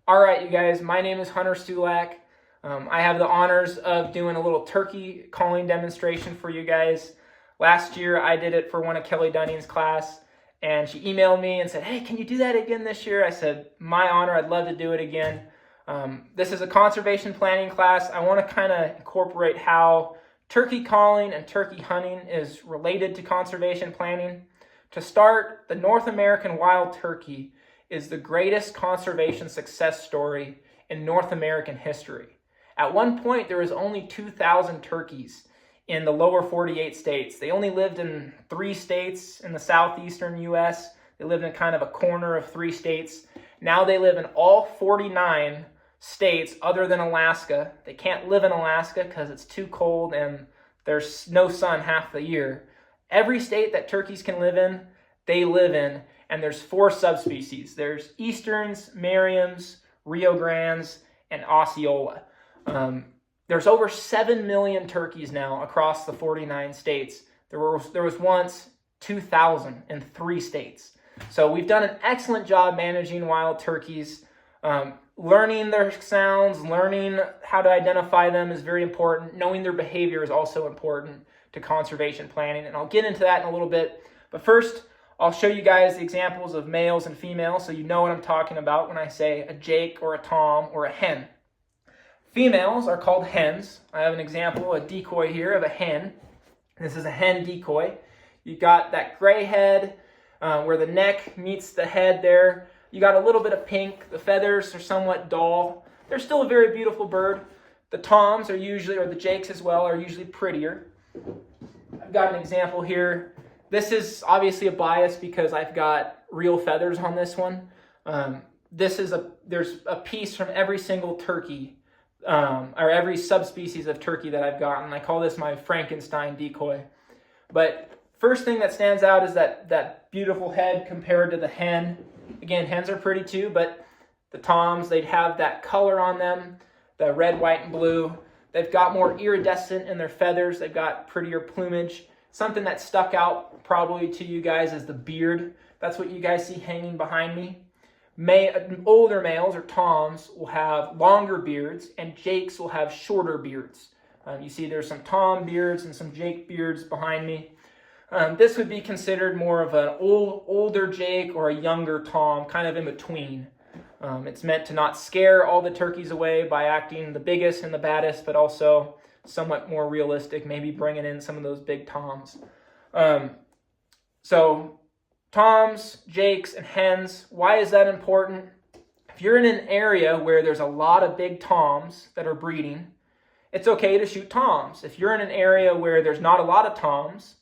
All right, you guys, my name is Hunter Stulak. I have the honors of doing a little turkey calling demonstration for you guys. Last year, I did it for one of Kelly Dunning's class, and she emailed me and said, hey, can you do that again this year? I said, my honor, I'd love to do it again. This is a conservation planning class. I want to kind of incorporate how turkey calling and turkey hunting is related to conservation planning. To start, the North American wild turkey is the greatest conservation success story in North American history. At one point, there was only 2,000 turkeys in the lower 48 states. They only lived in 3 states in the southeastern U.S. They lived in kind of a corner of 3 states. Now they live in all 49 states other than Alaska. They can't live in Alaska because it's too cold and there's no sun half the year. Every state that turkeys can live in, they live in. And there's 4 subspecies. There's Easterns, Merriams, Rio Grandes, and Osceola. There's over 7 million turkeys now across the 49 states. There was once 2,000 in 3 states. So we've done an excellent job managing wild turkeys. Learning their sounds, learning how to identify them is very important. Knowing their behavior is also important to conservation planning. And I'll get into that in a little bit. But first, I'll show you guys the examples of males and females so you know what I'm talking about when I say a jake or a tom or a hen. Females are called hens. I have an example, a decoy here of a hen. This is a hen decoy. You got that gray head where the neck meets the head there. You got a little bit of pink. The feathers are somewhat dull. They're still a very beautiful bird. The toms are usually, or the jakes as well, are usually prettier. I've got an example here. This is obviously a bias because I've got real feathers on this one. There's a piece from every single turkey, or every subspecies of turkey that I've gotten. I call this my Frankenstein decoy. But first thing that stands out is that beautiful head compared to the hen. Again, hens are pretty too, but the toms, they'd have that color on them, the red, white, and blue. They've got more iridescent in their feathers. They've got prettier plumage. Something that stuck out probably to you guys is the beard. That's what you guys see hanging behind me. Older males or toms will have longer beards and jakes will have shorter beards. You see there's some tom beards and some jake beards behind me. This would be considered more of an older jake or a younger tom, kind of in between. It's meant to not scare all the turkeys away by acting the biggest and the baddest, but also somewhat more realistic, maybe bringing in some of those big toms. So toms, jakes, and hens, why is that important? If you're in an area where there's a lot of big toms that are breeding, it's okay to shoot toms. If you're in an area where there's not a lot of toms,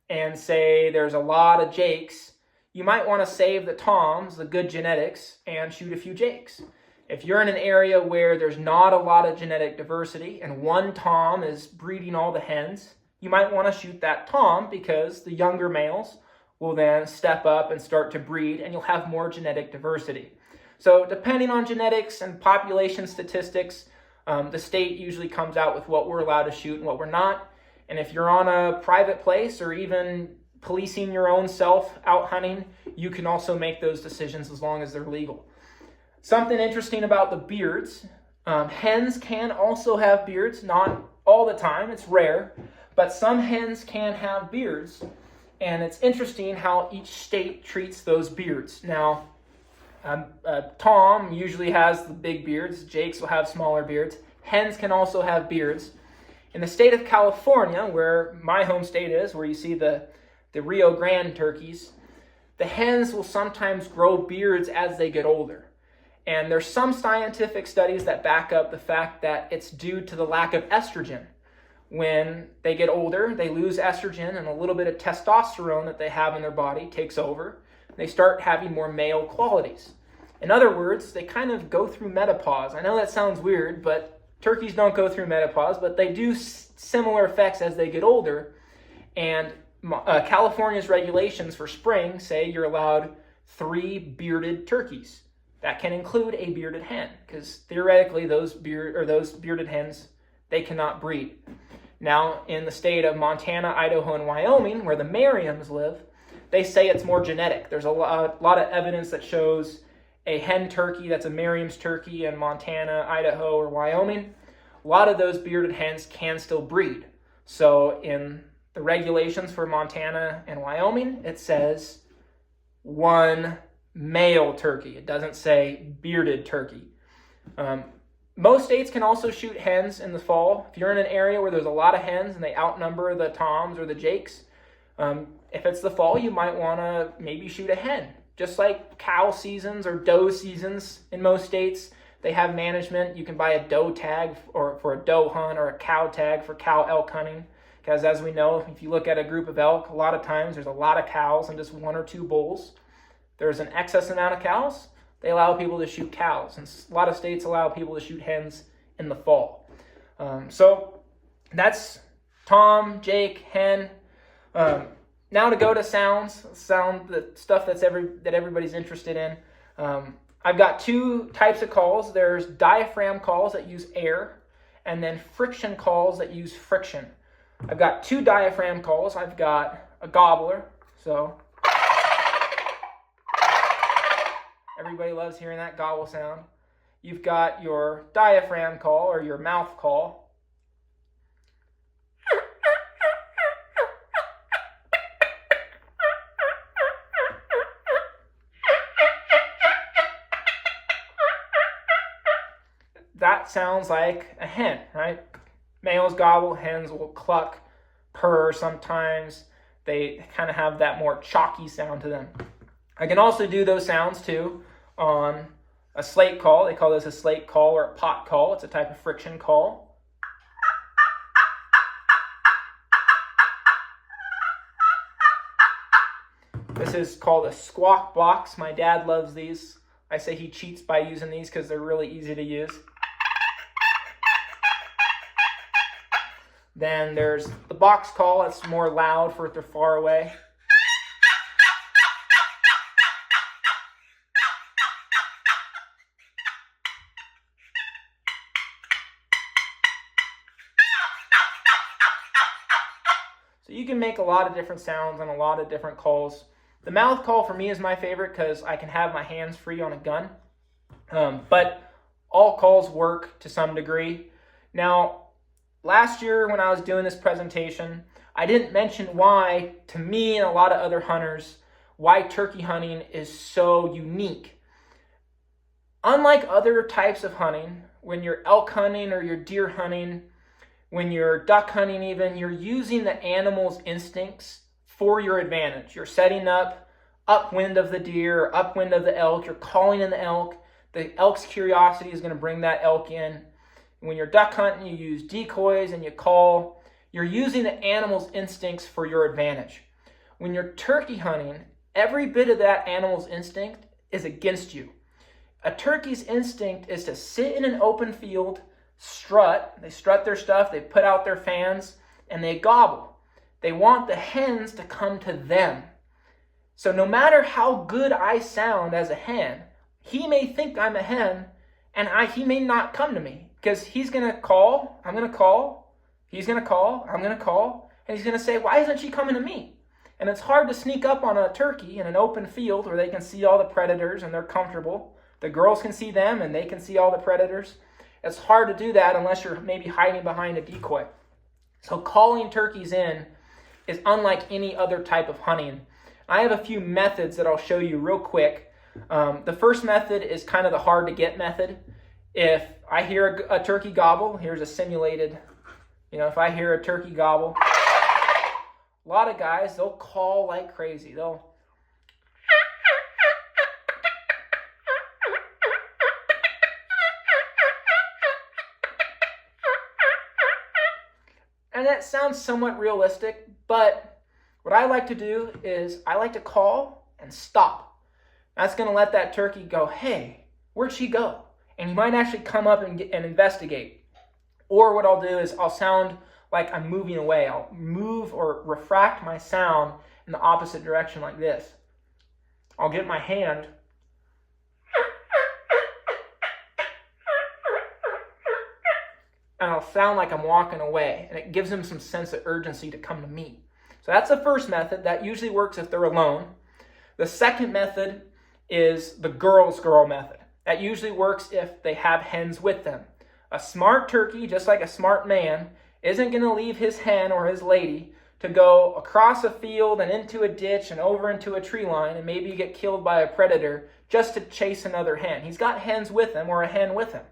and say there's a lot of jakes, you might want to save the toms, the good genetics, and shoot a few jakes. If you're in an area where there's not a lot of genetic diversity and one tom is breeding all the hens, you might want to shoot that tom because the younger males will then step up and start to breed and you'll have more genetic diversity. So depending on genetics and population statistics, the state usually comes out with what we're allowed to shoot and what we're not. And if you're on a private place or even policing your own self out hunting, you can also make those decisions as long as they're legal. Something interesting about the beards, hens can also have beards, not all the time, it's rare, but some hens can have beards, and it's interesting how each state treats those beards. Now, tom usually has the big beards, jakes will have smaller beards, hens can also have beards. In the state of California, where my home state is, where you see the Rio Grande turkeys, the hens will sometimes grow beards as they get older. And there's some scientific studies that back up the fact that it's due to the lack of estrogen. When they get older, they lose estrogen and a little bit of testosterone that they have in their body takes over. They start having more male qualities. In other words, they kind of go through menopause. I know that sounds weird, but turkeys don't go through menopause, but they do similar effects as they get older. And California's regulations for spring say you're allowed 3 bearded turkeys. That can include a bearded hen, because theoretically those bearded hens, they cannot breed. Now, in the state of Montana, Idaho, and Wyoming, where the Merriams live, they say it's more genetic. There's a lot of evidence that shows a hen turkey that's a Merriam's turkey in Montana, Idaho, or Wyoming, a lot of those bearded hens can still breed. So in the regulations for Montana and Wyoming, it says one male turkey. It doesn't say bearded turkey. Most states can also shoot hens in the fall. If you're in an area where there's a lot of hens and they outnumber the toms or the jakes, if it's the fall, you might want to maybe shoot a hen. Just like cow seasons or doe seasons in most states, they have management. You can buy a doe tag for a doe hunt or a cow tag for cow elk hunting. Because as we know, if you look at a group of elk, a lot of times there's a lot of cows and just one or two bulls. There's an excess amount of cows. They allow people to shoot cows. And a lot of states allow people to shoot hens in the fall. So that's tom, jake, hen. Now to go to the stuff that everybody's interested in. I've got two types of calls. There's diaphragm calls that use air, and then friction calls that use friction. I've got two diaphragm calls. I've got a gobbler, so everybody loves hearing that gobble sound. You've got your diaphragm call or your mouth call. That sounds like a hen, right? Males gobble, hens will cluck, purr sometimes. They kind of have that more chalky sound to them. I can also do those sounds too on a slate call. They call this a slate call or a pot call. It's a type of friction call. This is called a squawk box. My dad loves these. I say he cheats by using these because they're really easy to use. Then there's the box call. It's more loud for if they're far away. So you can make a lot of different sounds and a lot of different calls. The mouth call for me is my favorite because I can have my hands free on a gun. But all calls work to some degree. Now, last year when I was doing this presentation, I didn't mention why, to me and a lot of other hunters, why turkey hunting is so unique. Unlike other types of hunting, when you're elk hunting or you're deer hunting, when you're duck hunting even, you're using the animal's instincts for your advantage. You're setting up upwind of the deer, upwind of the elk, you're calling in the elk. The elk's curiosity is going to bring that elk in. When you're duck hunting, you use decoys and you call. You're using the animal's instincts for your advantage. When you're turkey hunting, every bit of that animal's instinct is against you. A turkey's instinct is to sit in an open field, strut. They strut their stuff, they put out their fans, and they gobble. They want the hens to come to them. So no matter how good I sound as a hen, he may think I'm a hen, and he may not come to me. Because he's going to call, I'm going to call, he's going to call, I'm going to call, and he's going to say, why isn't she coming to me? And it's hard to sneak up on a turkey in an open field where they can see all the predators and they're comfortable. The girls can see them and they can see all the predators. It's hard to do that unless you're maybe hiding behind a decoy. So calling turkeys in is unlike any other type of hunting. I have a few methods that I'll show you real quick. The first method is kind of the hard to get method. If I hear a turkey gobble, here's a simulated, if I hear a turkey gobble, a lot of guys, they'll call like crazy. And that sounds somewhat realistic, but what I like to do is I like to call and stop. That's going to let that turkey go, hey, where'd she go? And you might actually come up and investigate. Or what I'll do is I'll sound like I'm moving away. I'll move or refract my sound in the opposite direction like this. I'll get my hand and I'll sound like I'm walking away. And it gives them some sense of urgency to come to me. So that's the first method. That usually works if they're alone. The second method is the girl's girl method. That usually works if they have hens with them. A smart turkey, just like a smart man, isn't going to leave his hen or his lady to go across a field and into a ditch and over into a tree line and maybe get killed by a predator just to chase another hen. He's got hens with him or a hen with him.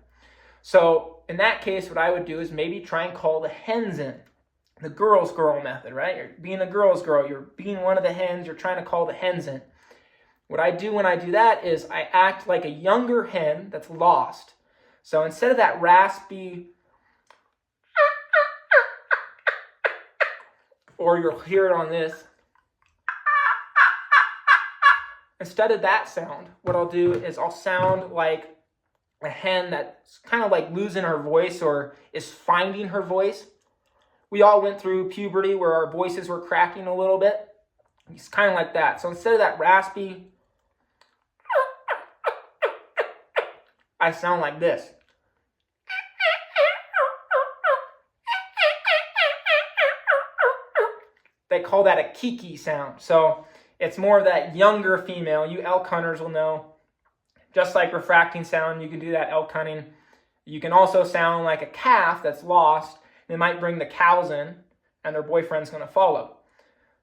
So in that case, what I would do is maybe try and call the hens in. The girl's girl method, right? You're being a girl's girl. You're being one of the hens. You're trying to call the hens in. What I do when I do that is I act like a younger hen that's lost. So instead of that raspy, or you'll hear it on this, instead of that sound, what I'll do is I'll sound like a hen that's kind of like losing her voice or is finding her voice. We all went through puberty where our voices were cracking a little bit. It's kind of like that. So instead of that raspy, I sound like this. They call that a kiki sound. So it's more of that younger female. You elk hunters will know. Just like refracting sound, you can do that elk hunting. You can also sound like a calf that's lost. They might bring the cows in, and their boyfriend's going to follow.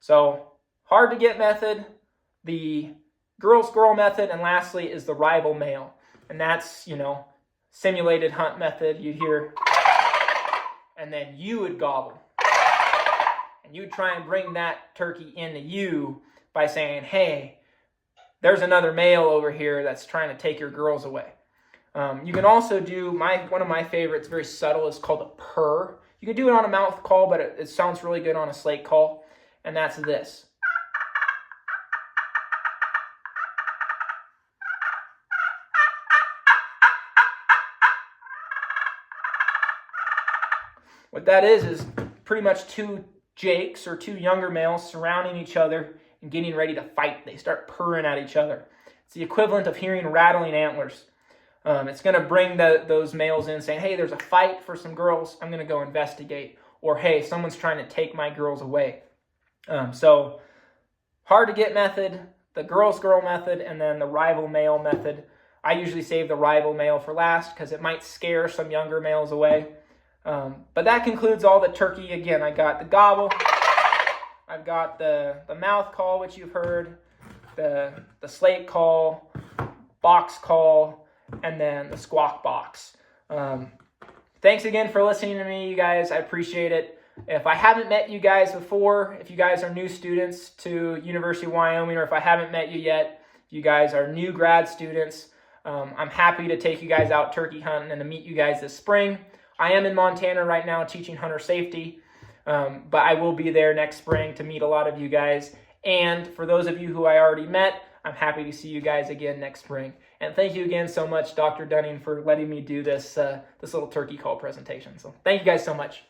So hard to get method, the girl's girl method, and lastly is the rival male. And that's, simulated hunt method. You'd hear, and then you would gobble. And you'd try and bring that turkey into you by saying, hey, there's another male over here that's trying to take your girls away. You can also do, one of my favorites, very subtle, is called a purr. You can do it on a mouth call, but it sounds really good on a slate call. And that's this. What that is pretty much two jakes or two younger males surrounding each other and getting ready to fight. They start purring at each other. It's the equivalent of hearing rattling antlers. It's going to bring those males in saying, hey, there's a fight for some girls. I'm going to go investigate. Or, hey, someone's trying to take my girls away. So hard to get method, the girl's girl method, and then the rival male method. I usually save the rival male for last because it might scare some younger males away. But that concludes all the turkey. Again, I got the gobble. I've got the mouth call, which you've heard, the slate call, box call, and then the squawk box. Thanks again for listening to me, you guys. I appreciate it. If I haven't met you guys before, if you guys are new students to University of Wyoming, or if I haven't met you yet, if you guys are new grad students, I'm happy to take you guys out turkey hunting and to meet you guys this spring. I am in Montana right now teaching hunter safety, but I will be there next spring to meet a lot of you guys. And for those of you who I already met, I'm happy to see you guys again next spring. And thank you again so much, Dr. Dunning, for letting me do this little turkey call presentation. So thank you guys so much.